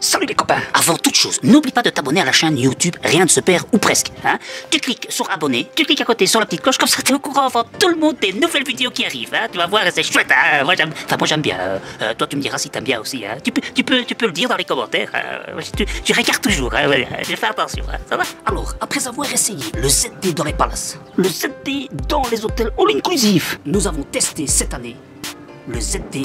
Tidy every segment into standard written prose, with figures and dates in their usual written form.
Salut les copains. Avant toute chose, n'oublie pas de t'abonner à la chaîne YouTube Rien ne se perd ou presque. Hein. Tu cliques sur abonner, tu cliques à côté sur la petite cloche, comme ça tu es au courant avant tout le monde des nouvelles vidéos qui arrivent. Hein. Tu vas voir, c'est chouette. Hein. Moi j'aime bien. Toi tu me diras si t'aimes bien aussi. Hein. Tu peux le dire dans les commentaires. Tu regardes toujours. Hein. Ouais, je fais attention. Hein. Ça va? Alors, après avoir essayé le ZD dans les palaces, le ZD dans les hôtels all inclusif, nous avons testé cette année le ZD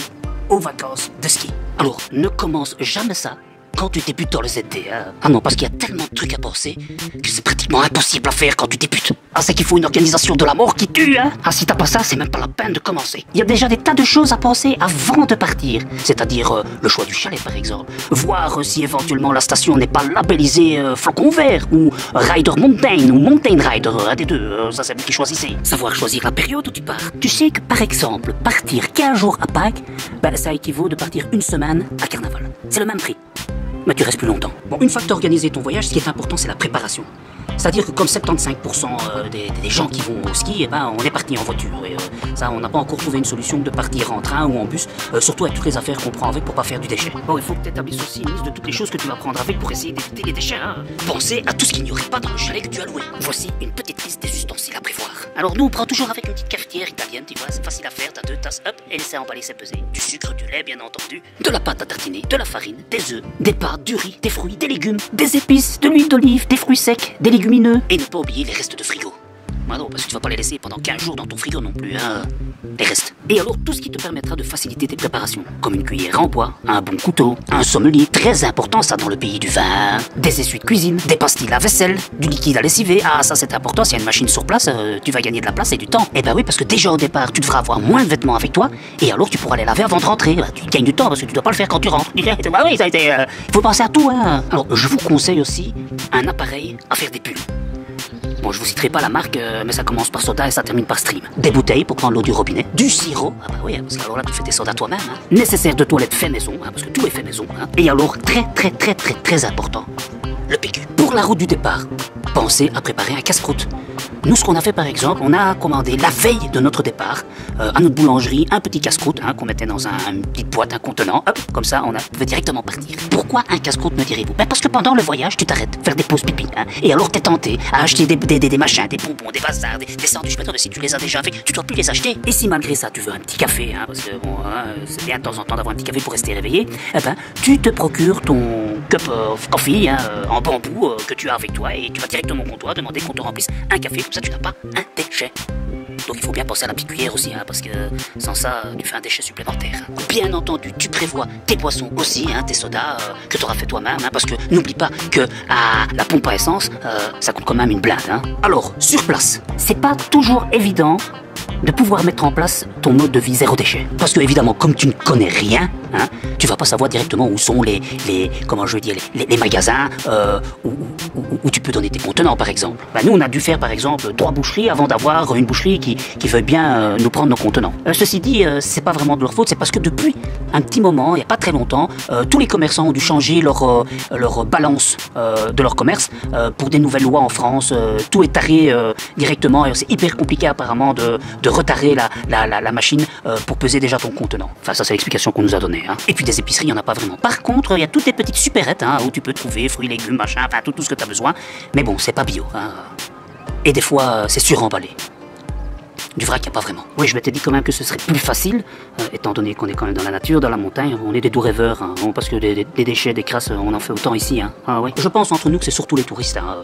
aux vacances de ski. Alors, ne commence jamais ça quand tu débutes dans le ZD. Hein. Ah non, parce qu'il y a tellement de trucs à penser que c'est pratiquement impossible à faire quand tu débutes. Ah, c'est qu'il faut une organisation de la mort qui tue, hein. Ah, si t'as pas ça, c'est même pas la peine de commencer. Il y a déjà des tas de choses à penser avant de partir. C'est-à-dire le choix du chalet, par exemple. Voir si éventuellement la station n'est pas labellisée flocon vert, ou Rider Mountain, ou Mountain Rider, un des deux. Ça, c'est vous qui choisissez. Savoir choisir la période où tu pars. Tu sais que, par exemple, partir 15 jours à Pâques, ben, ça équivaut de partir une semaine à Carnaval. C'est le même prix. Mais tu restes plus longtemps. Bon, une fois que tu as organisé ton voyage, ce qui est important, c'est la préparation. C'est-à-dire que comme 75% des gens qui vont au ski, eh ben, on est parti en voiture. Et ça, on n'a pas encore trouvé une solution de partir en train ou en bus, surtout avec toutes les affaires qu'on prend avec pour pas faire du déchet. Bon, il faut que tu établisses aussi une liste de toutes les choses que tu vas prendre avec pour essayer d'éviter les déchets. Hein. Pensez à tout ce qu'il n'y aurait pas dans le chalet que tu as loué. Voici une petite liste des ustensiles à prévoir. Alors nous, on prend toujours avec une petite cafetière italienne, tu vois, c'est facile à faire, t'as 2 tasses, hop, et laisser emballer, c'est pesé. Du sucre, du lait, bien entendu, de la pâte à tartiner, de la farine, des œufs, des pâtes, du riz, des fruits, des légumes, des épices, de l'huile d'olive, des fruits secs, des légumineux, et ne pas oublier les restes de frigo. Ah non, parce que tu vas pas les laisser pendant 15 jours dans ton frigo non plus, hein. Les restes. Et alors, tout ce qui te permettra de faciliter tes préparations, comme une cuillère en bois, un bon couteau, un sommelier, très important ça dans le pays du vin, des essuies de cuisine, des pastilles à vaisselle, du liquide à lessiver. Ah, ça c'est important, s'il y a une machine sur place, tu vas gagner de la place et du temps. Eh ben oui, parce que déjà au départ, tu devras avoir moins de vêtements avec toi, et alors tu pourras les laver avant de rentrer. Bah, tu gagnes du temps parce que tu dois pas le faire quand tu rentres. Bah oui, ça a été. Il faut penser à tout, hein. Alors, je vous conseille aussi un appareil à faire des bulles. Bon, je vous citerai pas la marque, mais ça commence par soda et ça termine par stream. Des bouteilles pour prendre l'eau du robinet, du sirop, ah bah oui, parce que alors là tu fais tes sodas toi-même, hein. Nécessaire de toilette fait maison, hein, parce que tout est fait maison, hein. Et alors, très important, le PQ. Pour la route du départ, pensez à préparer un casse-croûte. Nous, ce qu'on a fait par exemple, on a commandé la veille de notre départ à notre boulangerie un petit casse-croûte hein, qu'on mettait dans une petite boîte, un contenant. Hop, comme ça, on pouvait directement partir. Pourquoi un casse-croûte, me direz-vous? Ben parce que pendant le voyage, tu t'arrêtes, faire des pauses pipi. Hein, et alors, t'es tenté à acheter des machins, des bonbons, des bazars, des sandwichs. Mais si tu les as déjà fait, tu dois plus les acheter. Et si malgré ça, tu veux un petit café, hein, parce que bon, hein, c'est bien de temps en temps d'avoir un petit café pour rester réveillé, eh ben, tu te procures ton cup of coffee hein, en bambou que tu as avec toi et tu vas directement au comptoir demander qu'on te remplisse un café. Comme ça, tu n'as pas un déchet. Donc il faut bien penser à la petite cuillère aussi, hein, parce que sans ça, tu fais un déchet supplémentaire. Bien entendu, tu prévois tes boissons aussi, hein, tes sodas que tu auras fait toi-même, hein, parce que n'oublie pas que la pompe à essence, ça coûte quand même une blinde. Hein. Alors, sur place, c'est pas toujours évident de pouvoir mettre en place ton mode de vie zéro déchet. Parce que évidemment, comme tu ne connais rien, hein, tu vas pas savoir directement où sont les magasins où tu peux donner tes contenants, par exemple. Ben, nous, on a dû faire, par exemple, 3 boucheries avant d'avoir une boucherie qui veuille bien nous prendre nos contenants. Ceci dit, c'est pas vraiment de leur faute, c'est parce que depuis un petit moment, il n'y a pas très longtemps, tous les commerçants ont dû changer leur balance de leur commerce pour des nouvelles lois en France. Tout est taré directement et c'est hyper compliqué apparemment de retarer la machine pour peser déjà ton contenant. Enfin, ça c'est l'explication qu'on nous a donnée. Hein. Et puis des épiceries, il n'y en a pas vraiment. Par contre, il y a toutes les petites supérettes hein, où tu peux trouver fruits, légumes, machin, enfin tout ce que tu as besoin. Mais bon, c'est pas bio. Hein. Et des fois, c'est suremballé. Du vrac, il n'y a pas vraiment. Oui, je m'étais dit quand même que ce serait plus facile, étant donné qu'on est quand même dans la nature, dans la montagne, on est des doux rêveurs, hein, parce que des déchets, des crasses, on en fait autant ici. Hein. Ah, ouais. Je pense entre nous que c'est surtout les touristes. Hein.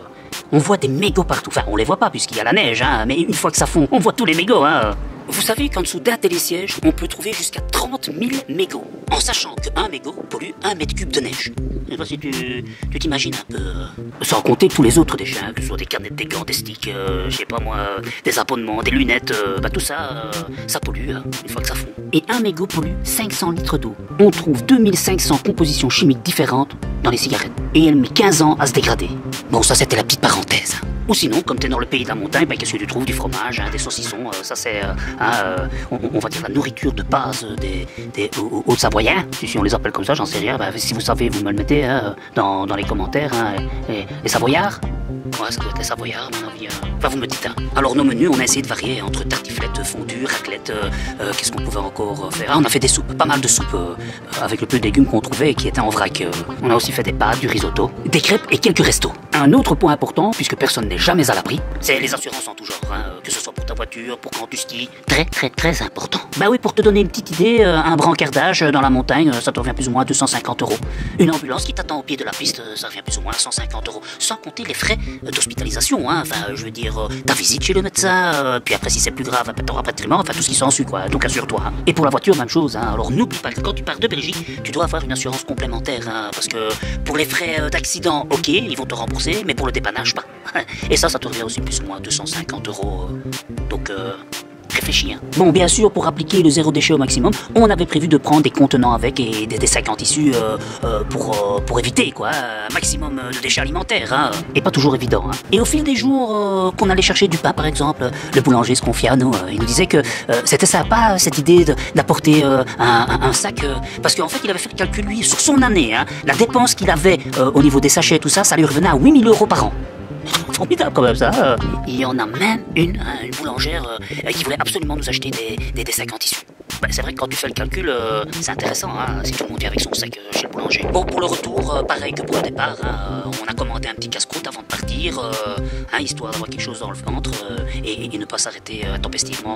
On voit des mégots partout. Enfin, on les voit pas puisqu'il y a la neige, hein, mais une fois que ça fond, on voit tous les mégots. Hein. Vous savez qu'en dessous d'un télésiège, on peut trouver jusqu'à 30 000 mégots, en sachant qu'un mégot pollue 1 mètre cube de neige. Je sais pas si tu t'imagines un peu. Sans compter tous les autres déchets, hein, que ce soit des canettes, des gants, des sticks, je sais pas moi, des abonnements, des lunettes, bah tout ça, ça pollue, hein, une fois que ça fond. Et un mégot pollue 500 litres d'eau. On trouve 2500 compositions chimiques différentes dans les cigarettes. Et elle met 15 ans à se dégrader. Bon, ça c'était la petite parenthèse. Ou sinon, comme t'es dans le pays de la montagne, bah, qu'est-ce que tu trouves? Du fromage, hein, des saucissons, ça c'est, on va dire la nourriture de base des Hautes-Savoyens, si on les appelle comme ça, j'en sais rien. Bah, si vous savez, vous me le mettez hein, dans les commentaires. Hein, les Savoyards? Ouais, ça doit être les Savoyards, à mon avis. Enfin, vous me dites, hein. Alors, nos menus, on a essayé de varier entre tartiflette, fondue, raclette, qu'est-ce qu'on pouvait encore faire? Ah, on a fait des soupes, pas mal de soupes, avec le peu de légumes qu'on trouvait et qui étaient en vrac. On a aussi fait des pâtes, du risotto, des crêpes et quelques restos. Un autre point important, puisque personne n'est jamais à l'abri, c'est les assurances en tout genre, hein, que ce soit pour ta voiture, pour quand tu skis. Très important. Bah oui, pour te donner une petite idée, un brancardage dans la montagne, ça te revient plus ou moins à 250 €. Une ambulance qui t'attend au pied de la piste, ça revient plus ou moins à 150 €. Sans compter les frais d'hospitalisation, hein. Enfin, je veux dire, ta visite chez le médecin, puis après si c'est plus grave, t'auras pas de traitement, enfin tout ce qui s'ensuit, quoi. Donc assure-toi. Hein. Et pour la voiture, même chose, hein. Alors n'oublie pas que quand tu pars de Belgique, tu dois avoir une assurance complémentaire, hein, parce que pour les frais d'accident, ok, ils vont te rembourser, mais pour le dépannage, pas. Et ça te revient aussi plus ou moins à 250 €. Donc, réfléchis. Hein. Bon, bien sûr, pour appliquer le zéro déchet au maximum, on avait prévu de prendre des contenants avec et des sacs en tissu pour éviter, quoi, un maximum de déchets alimentaires. Hein. Et pas toujours évident. Hein. Et au fil des jours qu'on allait chercher du pain, par exemple, le boulanger se confiait à nous. Il nous disait que c'était sympa, cette idée d'apporter un sac, parce qu'en fait, il avait fait le calcul, lui, sur son année. Hein, la dépense qu'il avait au niveau des sachets et tout ça, ça lui revenait à 8 000 € par an. Formidable quand même ça. Il y en a même une boulangère qui voulait absolument nous acheter des sacs en tissu. Bah, c'est vrai que quand tu fais le calcul, c'est intéressant, hein, si tout le monde vient avec son sac chez le boulanger. Bon, pour le retour, pareil que pour le départ, hein, on a commandé un petit casse-croûte avant de partir, hein, histoire d'avoir quelque chose dans le ventre et ne pas s'arrêter intempestivement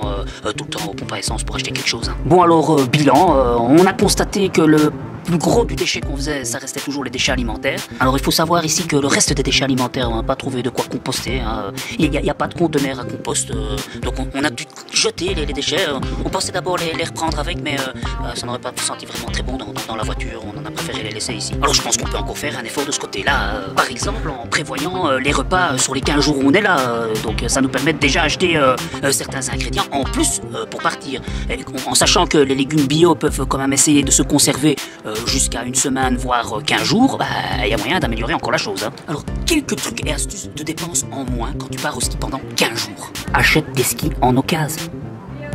tout le temps au pompe à essence pour acheter quelque chose. Hein. Bon alors, bilan, on a constaté que le plus gros du déchet qu'on faisait, ça restait toujours les déchets alimentaires. Alors il faut savoir ici que le reste des déchets alimentaires, on n'a pas trouvé de quoi composter. Hein. Il n'y a pas de conteneur à compost, donc on a dû jeter les déchets. On pensait d'abord les reprendre avec, mais ça n'aurait pas senti vraiment très bon dans la voiture. On en a préféré les laisser ici. Alors je pense qu'on peut encore faire un effort de ce côté-là. Par exemple, en prévoyant les repas sur les 15 jours où on est là. Donc ça nous permet de déjà acheter certains ingrédients en plus pour partir. Et, en sachant que les légumes bio peuvent quand même essayer de se conserver jusqu'à une semaine, voire 15 jours, bah, y a moyen d'améliorer encore la chose. Hein. Alors, quelques trucs et astuces de dépenses en moins quand tu pars au ski pendant 15 jours. Achète des skis en occasion.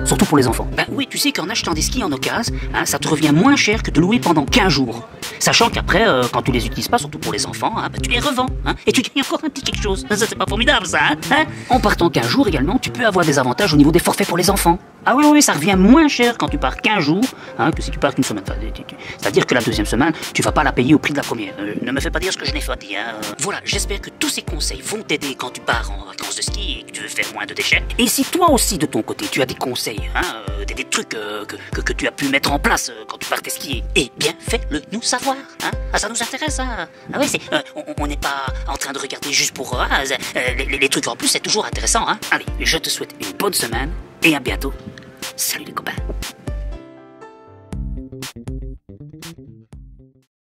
Surtout pour les enfants. Ben oui, tu sais qu'en achetant des skis en occasion, hein, ça te revient moins cher que de louer pendant 15 jours. Sachant qu'après, quand tu les utilises pas, surtout pour les enfants, hein, ben, tu les revends. Hein, et tu gagnes encore un petit quelque chose. Ça, c'est pas formidable, ça. Hein. En partant 15 jours également, tu peux avoir des avantages au niveau des forfaits pour les enfants. Ah oui, ça revient moins cher quand tu pars 15 jours hein, que si tu pars qu'une semaine. C'est-à-dire que la deuxième semaine, tu vas pas la payer au prix de la première. Ne me fais pas dire ce que je n'ai pas dit. Hein. Voilà, j'espère que tous ces conseils vont t'aider quand tu pars en vacances de ski et que tu veux faire moins de déchets. Et si toi aussi, de ton côté, tu as des conseils, hein, des trucs que tu as pu mettre en place quand tu partais skier, eh bien, fais-le nous savoir. Hein. Ah, ça nous intéresse. Hein. Ah oui, on n'est pas en train de regarder juste pour... les trucs en plus, c'est toujours intéressant. Hein. Allez, je te souhaite une bonne semaine et à bientôt. Salut les copains.